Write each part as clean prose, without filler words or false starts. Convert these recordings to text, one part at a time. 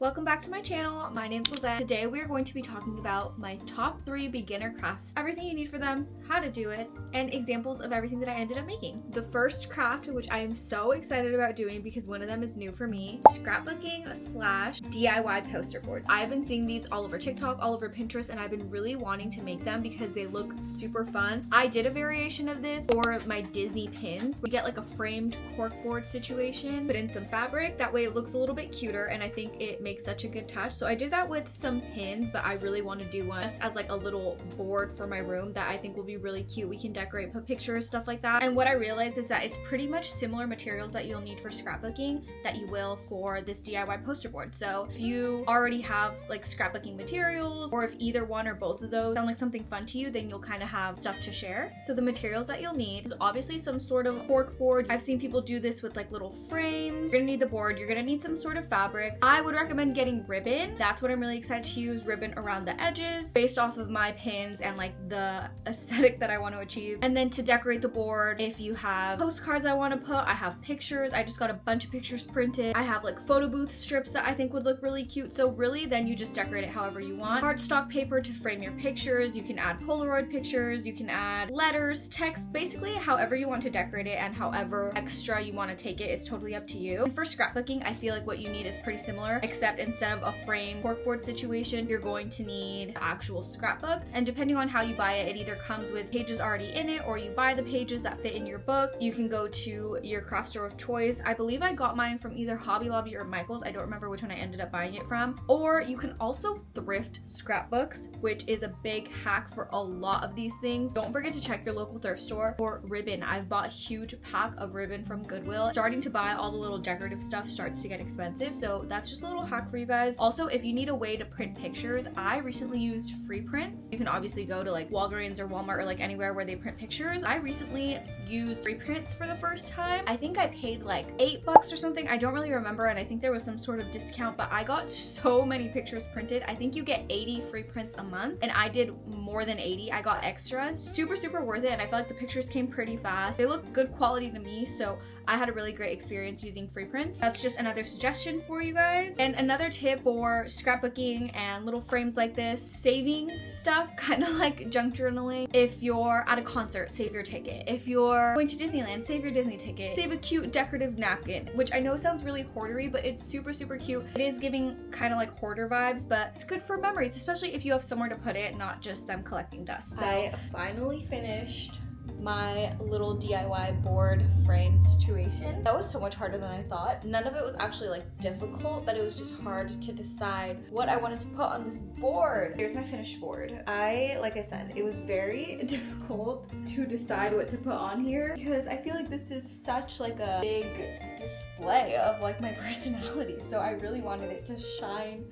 Welcome back to my channel. My name's Lisette. Today we are going to be talking about my top 3 beginner crafts, everything you need for them, how to do it, and examples of everything that I ended up making. The first craft, which I am so excited about doing because one of them is new for me, scrapbooking / DIY poster boards. I've been seeing these all over TikTok, all over Pinterest, and I've been really wanting to make them because they look super fun. I did a variation of this for my Disney pins. We get like a framed cork board situation, put in some fabric. That way it looks a little bit cuter, and I think it makes such a good touch. So I did that with some pins, but I really want to do one just as like a little board for my room that I think will be really cute. We can decorate, put pictures, stuff like that. And what I realized is that it's pretty much similar materials that you'll need for scrapbooking that you will for this DIY poster board. So if you already have like scrapbooking materials, or if either one or both of those sound like something fun to you, then you'll kind of have stuff to share. So the materials that you'll need is obviously some sort of cork board. I've seen people do this with like little frames. You're gonna need the board, you're gonna need some sort of fabric. I would recommend getting ribbon. That's what I'm really excited to use, ribbon around the edges based off of my pins and like the aesthetic that I want to achieve. And then to decorate the board, if you have postcards I want to put, I have pictures. I just got a bunch of pictures printed. I have like photo booth strips that I think would look really cute. So really then you just decorate it however you want. Cardstock paper to frame your pictures. You can add Polaroid pictures. You can add letters, text, basically however you want to decorate it and however extra you want to take it is totally up to you. And for scrapbooking, I feel like what you need is pretty similar, except instead of a frame corkboard situation, you're going to need an actual scrapbook. And depending on how you buy it, it either comes with pages already in it or you buy the pages that fit in your book. You can go to your craft store of choice. I believe I got mine from either Hobby Lobby or Michael's. I don't remember which one I ended up buying it from. Or you can also thrift scrapbooks, which is a big hack for a lot of these things. Don't forget to check your local thrift store for ribbon. I've bought a huge pack of ribbon from Goodwill. Starting to buy all the little decorative stuff starts to get expensive, so that's just a little hack for you guys. Also, if you need a way to print pictures, I recently used free prints. You can obviously go to like Walgreens or Walmart or like anywhere where they print pictures. I recently used free prints for the first time. I think I paid like $8 or something. I don't really remember, and I think there was some sort of discount, but I got so many pictures printed. I think you get 80 free prints a month, and I did more than 80. I got extras. Super worth it, and I feel like the pictures came pretty fast. They look good quality to me, so I had a really great experience using free prints. That's just another suggestion for you guys. And another tip for scrapbooking and little frames like this, saving stuff, kind of like junk journaling. If you're at a concert, save your ticket. If you're going to Disneyland, save your Disney ticket. Save a cute decorative napkin, which I know sounds really hoardery, but it's super cute. It is giving kind of like hoarder vibes, but it's good for memories, especially if you have somewhere to put it, not just them collecting dust. So I finally finished my little DIY board frame situation. That was so much harder than I thought. None of it was actually like difficult, but it was just hard to decide what I wanted to put on this board. Here's my finished board. Like I said, it was very difficult to decide what to put on here because I feel like this is such like a big display of like my personality. So I really wanted it to shine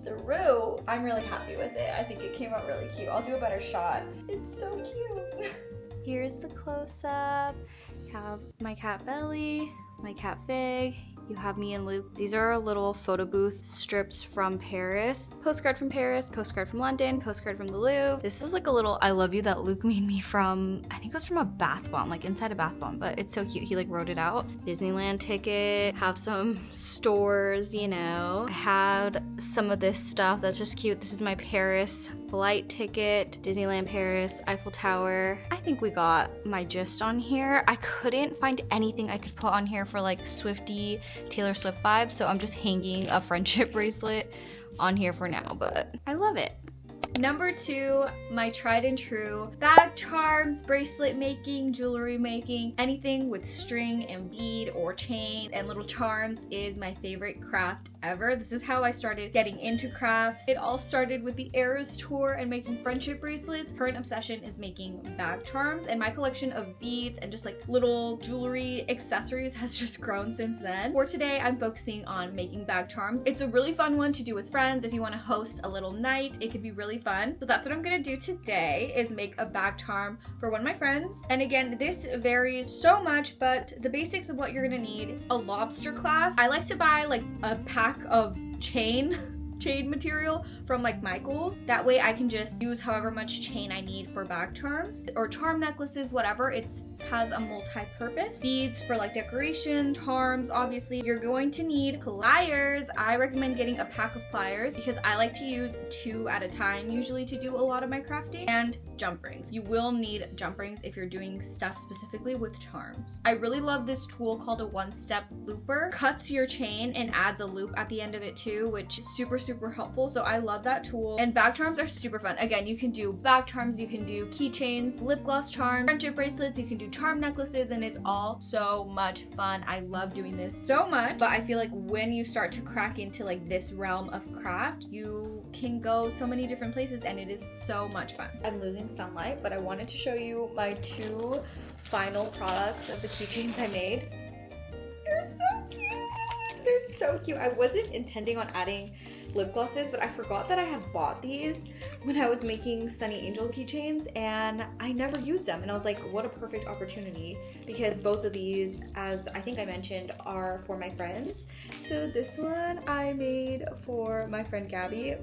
through. I'm really happy with it. I think it came out really cute. I'll do a better shot. It's so cute. Here's the close-up. You have my cat Belly, my cat Fig. You have me and Luke. These are our little photo booth strips from Paris. Postcard from Paris, postcard from London, postcard from the Louvre. This is like a little I love you that Luke made me from, I think it was from a bath bomb, like inside a bath bomb, but it's so cute. He like wrote it out. Disneyland ticket, have some stores, you know. I had some of this stuff that's just cute. This is my Paris flight ticket, Disneyland Paris, Eiffel Tower. I think we got my gist on here. I couldn't find anything I could put on here for like Swiftie, Taylor Swift vibes, so I'm just hanging a friendship bracelet on here for now, but I love it. Number 2, my tried and true bag charms, bracelet making, jewelry making, anything with string and bead or chain and little charms is my favorite craft ever. This is how I started getting into crafts. It all started with the Eras tour and making friendship bracelets. Current obsession is making bag charms, and my collection of beads and just like little jewelry accessories has just grown since then. For today, I'm focusing on making bag charms. It's a really fun one to do with friends if you want to host a little night. It could be really fun. So that's what I'm gonna do today, is make a bag charm for one of my friends. And again, this varies so much, but the basics of what you're gonna need: a lobster clasp. I like to buy like a pack of chain chain material from like Michael's. That way I can just use however much chain I need for bag charms or charm necklaces, whatever. It's has a multi-purpose. Beads for like decoration, charms, obviously. You're going to need pliers. I recommend getting a pack of pliers because I like to use 2 at a time usually to do a lot of my crafting, and jump rings. You will need jump rings if you're doing stuff specifically with charms. I really love this tool called a one-step looper. Cuts your chain and adds a loop at the end of it too, which is super, super helpful. So I love that tool. And bag charms are super fun. Again, you can do bag charms, you can do keychains, lip gloss charms, friendship bracelets, you can do charm necklaces, and it's all so much fun. I love doing this so much, but I feel like when you start to crack into like this realm of craft, you can go so many different places and it is so much fun. I'm losing sunlight, but I wanted to show you my 2 final products of the keychains I made. They're so cute. They're so cute. I wasn't intending on adding lip glosses, but I forgot that I had bought these when I was making Sunny Angel keychains and I never used them, and I was like, what a perfect opportunity, because both of these, as I think I mentioned, are for my friends. So this one I made for my friend Gabby.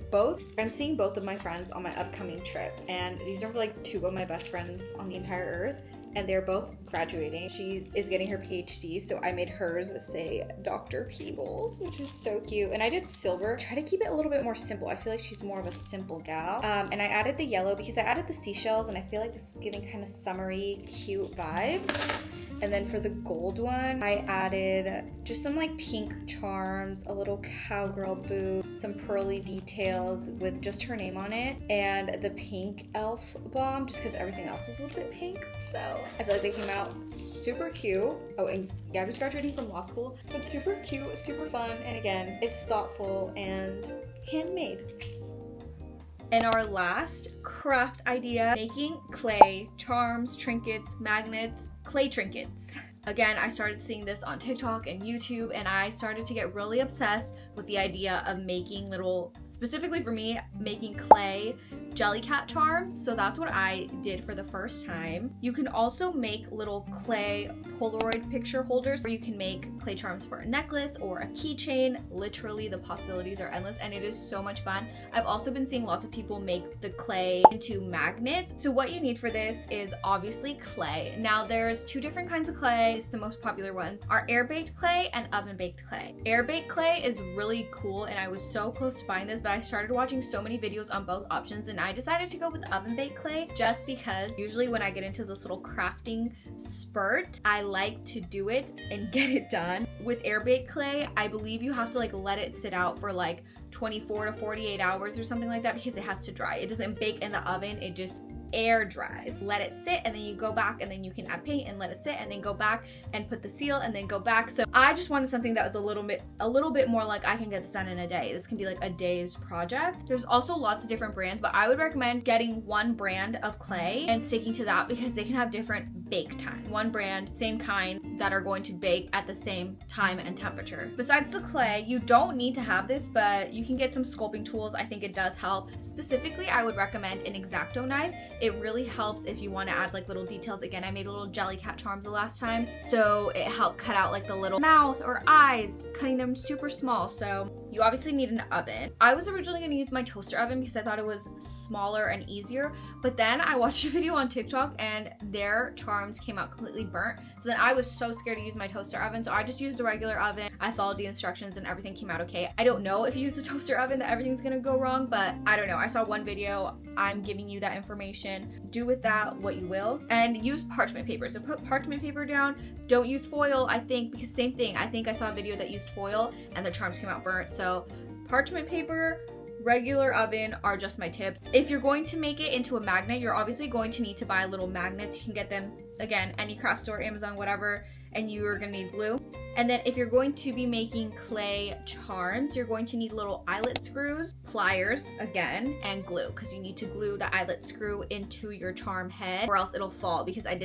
I'm seeing both of my friends on my upcoming trip, and these are like 2 of my best friends on the entire earth, and they're both graduating. She is getting her PhD, so I made hers say Dr. Peebles, which is so cute. And I did silver. Try to keep it a little bit more simple. I feel like she's more of a simple gal. And I added the yellow because I added the seashells, and I feel like this was giving kind of summery, cute vibes. And then for the gold one, I added just some like pink charms, a little cowgirl boot, some pearly details with just her name on it, and the pink elf bomb, just because everything else was a little bit pink. So I feel like they came out super cute. Oh, and Gabby's graduating from law school, but super cute, super fun. And again, it's thoughtful and handmade. And our last craft idea, making clay charms, trinkets, magnets, clay trinkets. Again, I started seeing this on TikTok and YouTube, and I started to get really obsessed with the idea of making little, specifically for me, making clay jellycat charms. So that's what I did for the first time. You can also make little clay Polaroid picture holders where you can make clay charms for a necklace or a keychain. Literally, the possibilities are endless, and it is so much fun. I've also been seeing lots of people make the clay into magnets. So what you need for this is obviously clay. Now there's 2 different kinds of clay. The most popular ones are air-baked clay and oven-baked clay. Air-baked clay is really cool, and I was so close to buying this, but I started watching so many videos on both options, and I decided to go with oven-baked clay just because usually when I get into this little crafting spurt, I like to do it and get it done. With air-baked clay, I believe you have to like let it sit out for like 24 to 48 hours or something like that because it has to dry. It doesn't bake in the oven, it just air dries. Let it sit, and then you go back, and then you can add paint and let it sit, and then go back and put the seal and then go back. So I just wanted something that was a little bit more like I can get this done in a day. This can be like a day's project. There's also lots of different brands, but I would recommend getting one brand of clay and sticking to that because they can have different bake time. One brand, same kind, that are going to bake at the same time and temperature. Besides the clay, you don't need to have this, but you can get some sculpting tools. I think it does help. Specifically, I would recommend an X-Acto knife. It really helps if you want to add like little details. Again, I made little jellycat charms the last time, so it helped cut out like the little mouth or eyes, cutting them super small. So you obviously need an oven. I was originally going to use my toaster oven because I thought it was smaller and easier, but then I watched a video on TikTok and their charms came out completely burnt. So then I was so scared to use my toaster oven, so I just used a regular oven. I followed the instructions and everything came out okay. I don't know if you use a toaster oven that everything's gonna go wrong, but I don't know. I saw one video. I'm giving you that information. Do with that what you will, and use parchment paper. So put parchment paper down. Don't use foil, I think, because same thing. I think I saw a video that used foil and the charms came out burnt. So parchment paper, regular oven are just my tips. If you're going to make it into a magnet, you're obviously going to need to buy little magnets. You can get them, again, any craft store, Amazon, whatever, and you're gonna need glue. And then if you're going to be making clay charms, you're going to need little eyelet screws, pliers again, and glue, because you need to glue the eyelet screw into your charm head or else it'll fall, because I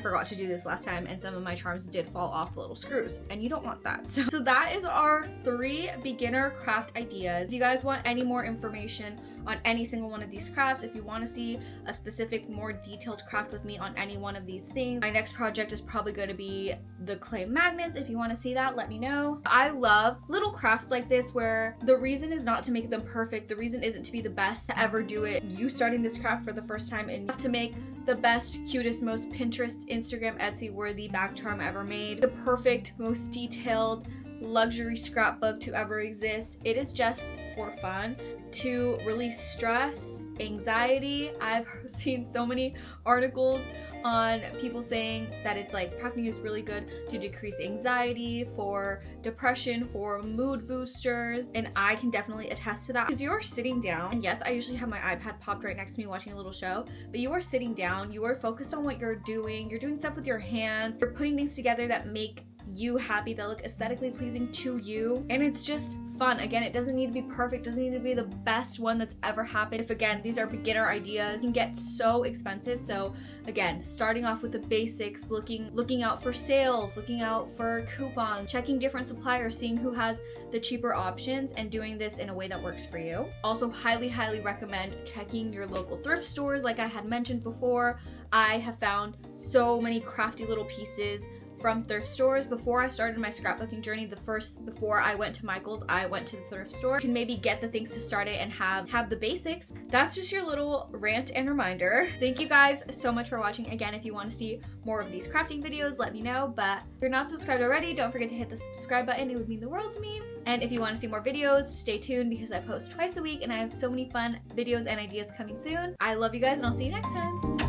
forgot to do this last time and some of my charms did fall off the little screws and you don't want that. So that is our 3 beginner craft ideas. If you guys want any more information on any single one of these crafts, if you want to see a specific, more detailed craft with me on any one of these things, my next project is probably going to be the clay magnets. If you want want to see that, let me know. I love little crafts like this where the reason is not to make them perfect. The reason isn't to be the best to ever do it. You starting this craft for the first time and you have to make the best, cutest, most Pinterest, Instagram, Etsy worthy bag charm ever made. The perfect, most detailed luxury scrapbook to ever exist. It is just for fun to release stress, anxiety. I've seen so many articles on people saying that it's like crafting is really good to decrease anxiety, for depression, for mood boosters, and I can definitely attest to that because you're sitting down, and yes, I usually have my iPad popped right next to me watching a little show, but you are sitting down, you are focused on what you're doing stuff with your hands, you're putting things together that make you happy, that look aesthetically pleasing to you, and it's just fun. Again, it doesn't need to be perfect, doesn't need to be the best one that's ever happened. If again, these are beginner ideas, can get so expensive. So again, starting off with the basics, looking out for sales, looking out for coupons, checking different suppliers, seeing who has the cheaper options, and doing this in a way that works for you. Also highly recommend checking your local thrift stores. Like I had mentioned before, I have found so many crafty little pieces from thrift stores. Before I started my scrapbooking journey, before I went to Michael's, I went to the thrift store. You can maybe get the things to start it and have the basics. That's just your little rant and reminder. Thank you guys so much for watching. Again, if you want to see more of these crafting videos, let me know. But if you're not subscribed already, don't forget to hit the subscribe button. It would mean the world to me. And if you want to see more videos, stay tuned because I post twice a week and I have so many fun videos and ideas coming soon. I love you guys and I'll see you next time.